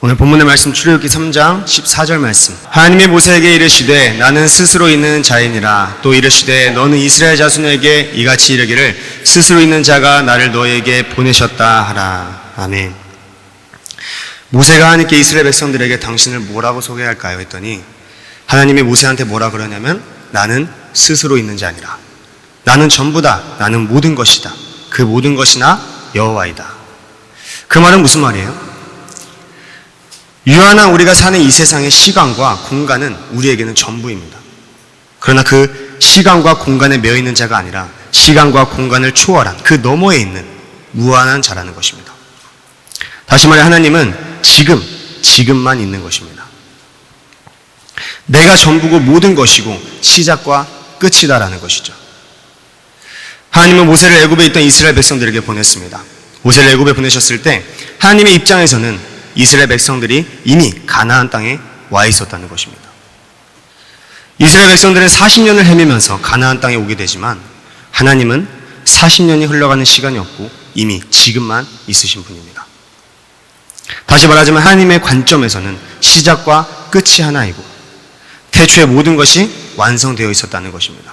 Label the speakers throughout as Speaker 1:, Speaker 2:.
Speaker 1: 오늘 본문의 말씀 출애굽기 3장 14절 말씀. 하나님이 모세에게 이르시되 나는 스스로 있는 자이니라. 또 이르시되 너는 이스라엘 자손에게 이같이 이르기를 스스로 있는 자가 나를 너에게 보내셨다 하라. 아멘. 모세가 하나님께 이스라엘 백성들에게 당신을 뭐라고 소개할까요? 했더니 하나님이 모세한테 뭐라 그러냐면 나는 스스로 있는 자 아니라 나는 전부다. 나는 모든 것이다. 그 모든 것이나 여호와이다. 그 말은 무슨 말이에요? 유한한 우리가 사는 이 세상의 시간과 공간은 우리에게는 전부입니다. 그러나 그 시간과 공간에 매여 있는 자가 아니라 시간과 공간을 초월한 그 너머에 있는 무한한 자라는 것입니다. 다시 말해 하나님은 지금만 있는 것입니다. 내가 전부고 모든 것이고 시작과 끝이다라는 것이죠. 하나님은 모세를 애굽에 있던 이스라엘 백성들에게 보냈습니다. 모세를 애굽에 보내셨을 때 하나님의 입장에서는 이스라엘 백성들이 이미 가나안 땅에 와 있었다는 것입니다. 이스라엘 백성들은 40년을 헤매면서 가나안 땅에 오게 되지만 하나님은 40년이 흘러가는 시간이 없고 이미 지금만 있으신 분입니다. 다시 말하자면 하나님의 관점에서는 시작과 끝이 하나이고 태초에 모든 것이 완성되어 있었다는 것입니다.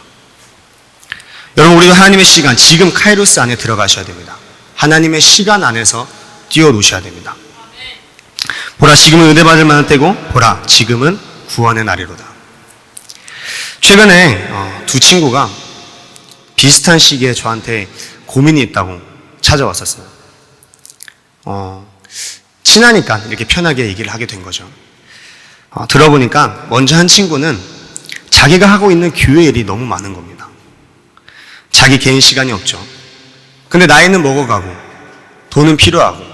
Speaker 1: 여러분, 우리가 하나님의 시간, 지금 카이로스 안에 들어가셔야 됩니다. 하나님의 시간 안에서 뛰어노셔야 됩니다. 보라, 지금은 은혜받을 만한 때고 보라, 지금은 구원의 날이로다. 최근에 두 친구가 비슷한 시기에 저한테 고민이 있다고 찾아왔었어요. 친하니까 이렇게 편하게 얘기를 하게 된 거죠. 들어보니까 먼저 한 친구는 자기가 하고 있는 교회 일이 너무 많은 겁니다. 자기 개인 시간이 없죠. 근데 나이는 먹어가고 돈은 필요하고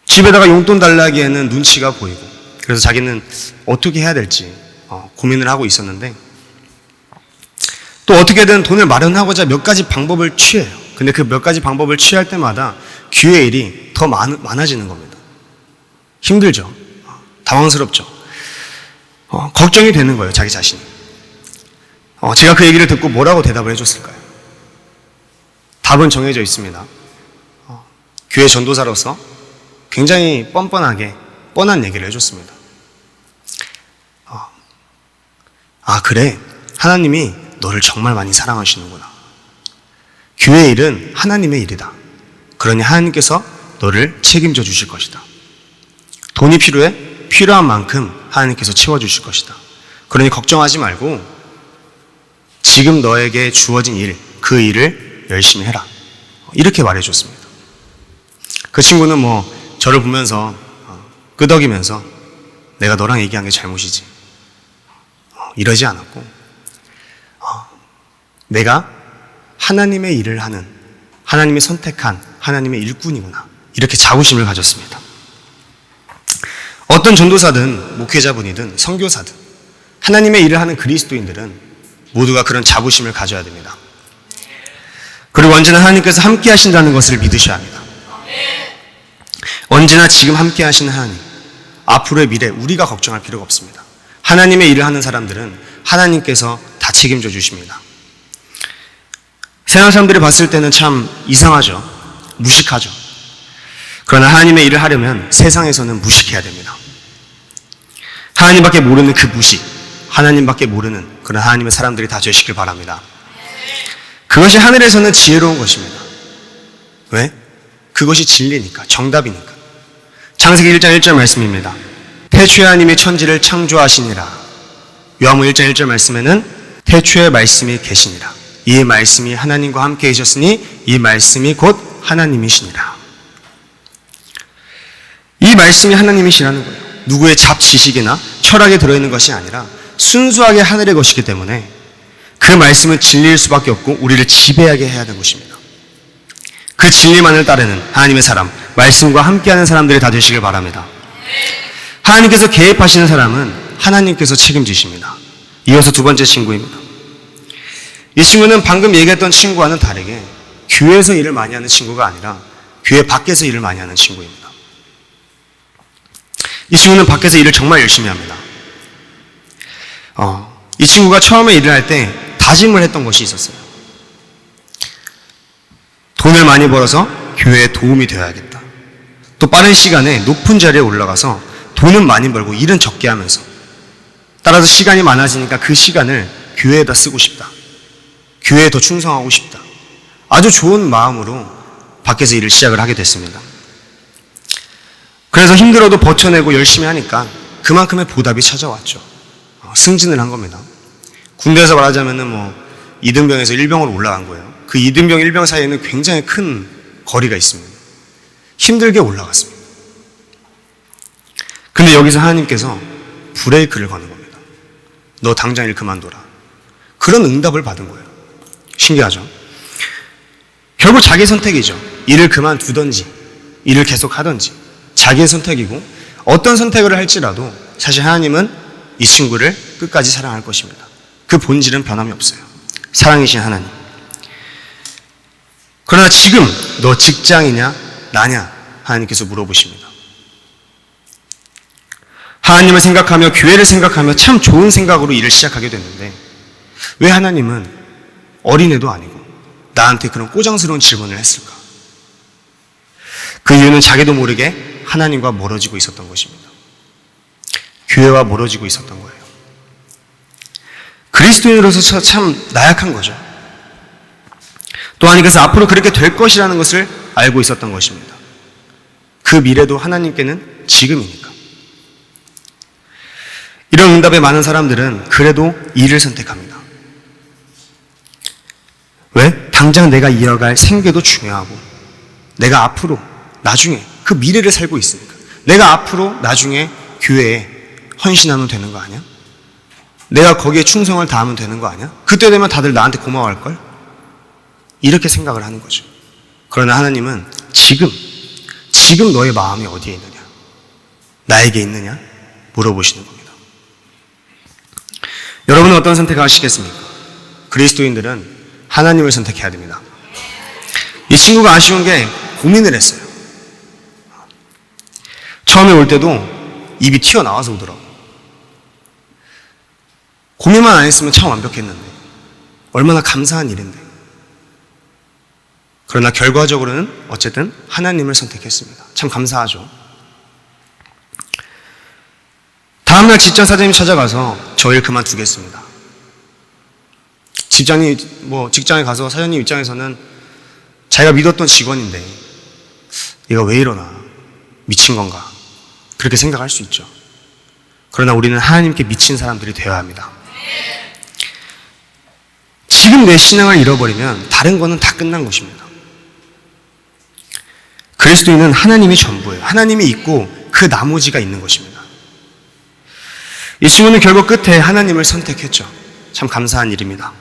Speaker 1: 집에다가 용돈 달라기에는 눈치가 보이고 그래서 자기는 어떻게 해야 될지 고민을 하고 있었는데 또 어떻게든 돈을 마련하고자 몇 가지 방법을 취해요. 근데 그 몇 가지 방법을 취할 때마다 교회 일이 더 많아지는 겁니다. 힘들죠. 당황스럽죠. 걱정이 되는 거예요, 자기 자신이. 제가 그 얘기를 듣고 뭐라고 대답을 해줬을까요? 답은 정해져 있습니다. 교회 전도사로서 굉장히 뻔한 얘기를 해줬습니다. 그래. 하나님이 너를 정말 많이 사랑하시는구나. 교회 일은 하나님의 일이다. 그러니 하나님께서 너를 책임져 주실 것이다. 돈이 필요해? 필요한 만큼 하나님께서 채워주실 것이다. 그러니 걱정하지 말고 지금 너에게 주어진 일, 그 일을 열심히 해라. 이렇게 말해줬습니다. 그 친구는 저를 보면서 끄덕이면서 내가 너랑 얘기한 게 잘못이지. 이러지 않았고 내가 하나님의 일을 하는 하나님이 선택한 하나님의 일꾼이구나. 이렇게 자부심을 가졌습니다. 어떤 전도사든 목회자분이든 선교사든 하나님의 일을 하는 그리스도인들은 모두가 그런 자부심을 가져야 됩니다. 그리고 언제나 하나님께서 함께 하신다는 것을 믿으셔야 합니다. 언제나 지금 함께 하시는 하나님, 앞으로의 미래 우리가 걱정할 필요가 없습니다. 하나님의 일을 하는 사람들은 하나님께서 다 책임져 주십니다. 세상 사람들이 봤을 때는 참 이상하죠. 무식하죠. 그러나 하나님의 일을 하려면 세상에서는 무식해야 됩니다. 하나님밖에 모르는 그 무식, 하나님밖에 모르는 그런 하나님의 사람들이 다 되시길 바랍니다. 그것이 하늘에서는 지혜로운 것입니다. 왜? 그것이 진리니까, 정답이니까. 창세기 1장 1절 말씀입니다. 태초에 하나님이 천지를 창조하시니라. 요한복음 1장 1절 말씀에는 태초에 말씀이 계시니라. 이 말씀이 하나님과 함께 계셨으니 이 말씀이 곧 하나님이시니라. 이 말씀이 하나님이시라는 거예요. 누구의 잡지식이나 철학에 들어있는 것이 아니라 순수하게 하늘의 것이기 때문에 그 말씀은 진리일 수밖에 없고 우리를 지배하게 해야 하는 것입니다. 그 진리만을 따르는 하나님의 사람, 말씀과 함께하는 사람들이 다 되시길 바랍니다. 하나님께서 개입하시는 사람은 하나님께서 책임지십니다. 이어서 두 번째 친구입니다. 이 친구는 방금 얘기했던 친구와는 다르게 교회에서 일을 많이 하는 친구가 아니라 교회 밖에서 일을 많이 하는 친구입니다. 이 친구는 밖에서 일을 정말 열심히 합니다. 이 친구가 처음에 일을 할 때 다짐을 했던 것이 있었어요. 돈을 많이 벌어서 교회에 도움이 되어야겠다. 또 빠른 시간에 높은 자리에 올라가서 돈은 많이 벌고 일은 적게 하면서, 따라서 시간이 많아지니까 그 시간을 교회에다 쓰고 싶다. 교회에 더 충성하고 싶다. 아주 좋은 마음으로 밖에서 일을 시작을 하게 됐습니다. 그래서 힘들어도 버텨내고 열심히 하니까 그만큼의 보답이 찾아왔죠. 승진을 한 겁니다. 군대에서 말하자면은 이등병에서 일병으로 올라간 거예요. 그 이등병, 일병 사이에는 굉장히 큰 거리가 있습니다. 힘들게 올라갔습니다. 근데 여기서 하나님께서 브레이크를 거는 겁니다. 너 당장 일 그만둬라. 그런 응답을 받은 거예요. 신기하죠? 결국 자기 선택이죠. 일을 그만두든지 일을 계속 하든지 자기의 선택이고, 어떤 선택을 할지라도 사실 하나님은 이 친구를 끝까지 사랑할 것입니다. 그 본질은 변함이 없어요. 사랑이신 하나님. 그러나 지금 너 직장이냐 나냐 하나님께서 물어보십니다. 하나님을 생각하며 교회를 생각하며 참 좋은 생각으로 일을 시작하게 됐는데, 왜 하나님은 어린애도 아니고 나한테 그런 꼬장스러운 질문을 했을까? 그 이유는 자기도 모르게 하나님과 멀어지고 있었던 것입니다. 교회와 멀어지고 있었던 거예요. 그리스도인으로서 참 나약한 거죠. 또한 그래서 앞으로 그렇게 될 것이라는 것을 알고 있었던 것입니다. 그 미래도 하나님께는 지금이니까. 이런 응답에 많은 사람들은 그래도 일을 선택합니다. 왜? 당장 내가 이어갈 생계도 중요하고, 내가 앞으로 나중에 그 미래를 살고 있으니까. 내가 앞으로 나중에 교회에 헌신하면 되는 거 아니야? 내가 거기에 충성을 다하면 되는 거 아니야? 그때 되면 다들 나한테 고마워할걸? 이렇게 생각을 하는 거죠. 그러나 하나님은 지금 너의 마음이 어디에 있느냐? 나에게 있느냐? 물어보시는 겁니다. 여러분은 어떤 선택을 하시겠습니까? 그리스도인들은 하나님을 선택해야 됩니다. 이 친구가 아쉬운 게 고민을 했어요. 처음에 올 때도 입이 튀어나와서 오더라고. 고민만 안 했으면 참 완벽했는데, 얼마나 감사한 일인데. 그러나 결과적으로는 어쨌든 하나님을 선택했습니다. 참 감사하죠. 다음날 직장 사장님 찾아가서 저 일 그만두겠습니다. 직장에 가서 사장님 입장에서는 자기가 믿었던 직원인데 얘가 왜 이러나, 미친 건가, 그렇게 생각할 수 있죠. 그러나 우리는 하나님께 미친 사람들이 되어야 합니다. 지금 내 신앙을 잃어버리면 다른 거는 다 끝난 것입니다. 그리스도인은 하나님이 전부예요. 하나님이 있고 그 나머지가 있는 것입니다. 이 친구는 결국 끝에 하나님을 선택했죠. 참 감사한 일입니다.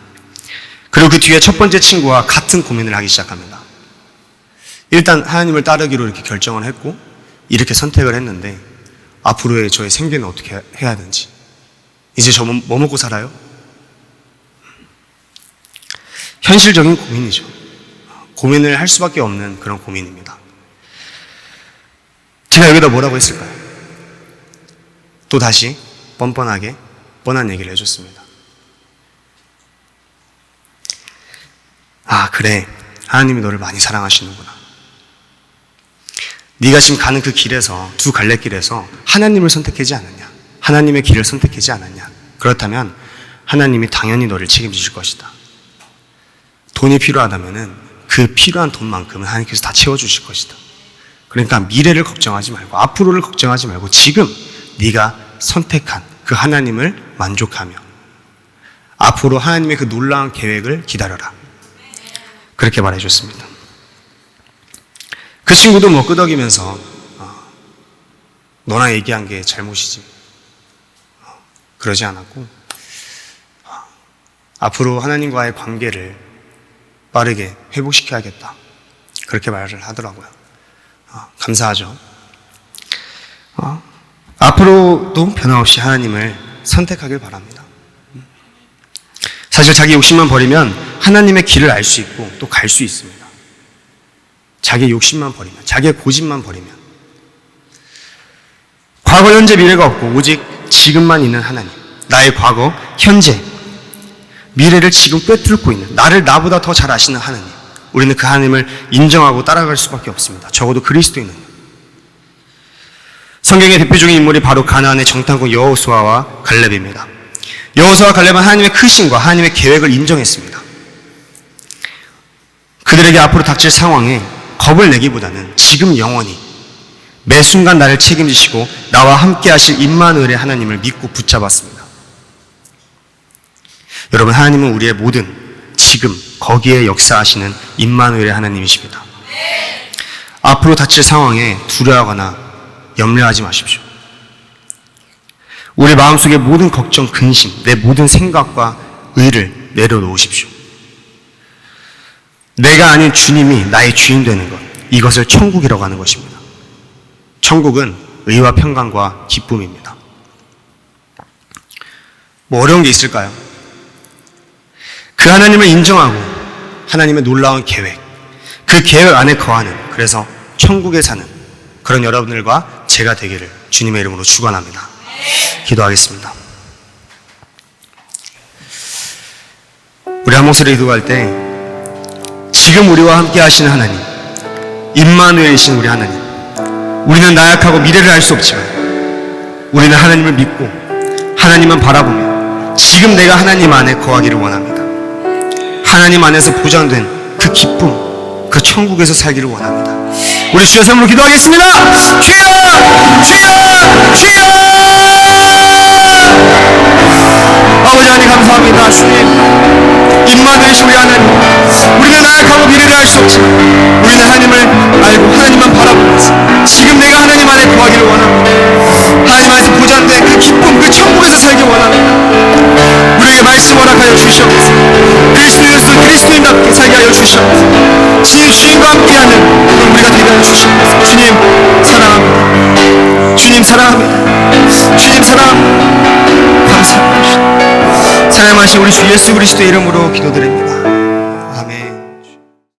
Speaker 1: 그리고 그 뒤에 첫 번째 친구와 같은 고민을 하기 시작합니다. 일단 하나님을 따르기로 이렇게 결정을 했고 이렇게 선택을 했는데, 앞으로의 저의 생계는 어떻게 해야 하는지, 이제 저 뭐 먹고 살아요? 현실적인 고민이죠. 고민을 할 수밖에 없는 그런 고민입니다. 제가 여기다 뭐라고 했을까요? 또 다시 뻔뻔하게 뻔한 얘기를 해줬습니다. 아, 그래, 하나님이 너를 많이 사랑하시는구나. 네가 지금 가는 그 길에서, 두 갈래길에서 하나님을 선택하지 않았냐? 하나님의 길을 선택하지 않았냐? 그렇다면 하나님이 당연히 너를 책임지실 것이다. 돈이 필요하다면은 그 필요한 돈만큼은 하나님께서 다 채워주실 것이다. 그러니까 미래를 걱정하지 말고, 앞으로를 걱정하지 말고, 지금 네가 선택한 그 하나님을 만족하며 앞으로 하나님의 그 놀라운 계획을 기다려라. 그렇게 말해줬습니다. 그 친구도 끄덕이면서 너랑 얘기한 게 잘못이지, 그러지 않았고, 앞으로 하나님과의 관계를 빠르게 회복시켜야겠다, 그렇게 말을 하더라고요. 감사하죠. 앞으로도 변함없이 하나님을 선택하길 바랍니다. 사실 자기 욕심만 버리면 하나님의 길을 알 수 있고 또 갈 수 있습니다. 자기의 욕심만 버리면, 자기의 고집만 버리면. 과거, 현재, 미래가 없고 오직 지금만 있는 하나님, 나의 과거, 현재, 미래를 지금 꿰뚫고 있는, 나를 나보다 더 잘 아시는 하나님, 우리는 그 하나님을 인정하고 따라갈 수밖에 없습니다. 적어도 그리스도인은. 성경의 대표적인 인물이 바로 가나안의 정탐꾼 여호수아와 갈렙입니다. 여호수아와 갈렙은 하나님의 크심과 하나님의 계획을 인정했습니다. 그들에게 앞으로 닥칠 상황에 겁을 내기보다는 지금 영원히 매 순간 나를 책임지시고 나와 함께 하실 임마누엘의 하나님을 믿고 붙잡았습니다. 여러분, 하나님은 우리의 모든 지금 거기에 역사하시는 임마누엘의 하나님이십니다. 앞으로 닥칠 상황에 두려워하거나 염려하지 마십시오. 우리 마음속에 모든 걱정, 근심, 내 모든 생각과 의를 내려놓으십시오. 내가 아닌 주님이 나의 주인 되는 것, 이것을 천국이라고 하는 것입니다. 천국은 의와 평강과 기쁨입니다. 뭐 어려운 게 있을까요? 그 하나님을 인정하고 하나님의 놀라운 계획, 그 계획 안에 거하는, 그래서 천국에 사는 그런 여러분들과 제가 되기를 주님의 이름으로 축원합니다. 기도하겠습니다. 우리 한 목소리 기도할 때 지금 우리와 함께 하시는 하나님, 임마누엘이신 우리 하나님, 우리는 나약하고 미래를 알 수 없지만 우리는 하나님을 믿고 하나님만 바라보며 지금 내가 하나님 안에 거하기를 원합니다. 하나님 안에서 보장된 그 기쁨, 그 천국에서 살기를 원합니다. 우리 주여 삼으로 기도하겠습니다. 주여! 주여! 주여! 아버지 하나님 감사합니다. 주님, 임마누엘이신 우리 하나님, 우리는 나약하고 미래를 알 수 없지만 우리는 하나님을 알고 하나님만 바라보면서 지금 내가 하나님 안에 거하기를 원합니다. 하나님 안에서 보장된 그 기쁨, 그 천국에서 살기 원합니다. 우리에게 말씀 허락하여 주시옵소서. 그리스도인으로서 그리스도인답게 살게 하여 주시옵소서. 주님과 함께하는 그런 우리가 되게 하여 주시옵소서. 주님 사랑합니다. 주님 사랑합니다. 주님 사랑합니다. 감사합니다. 사랑하신 우리 주 예수 그리스도의 이름으로 기도드립니다. 아멘.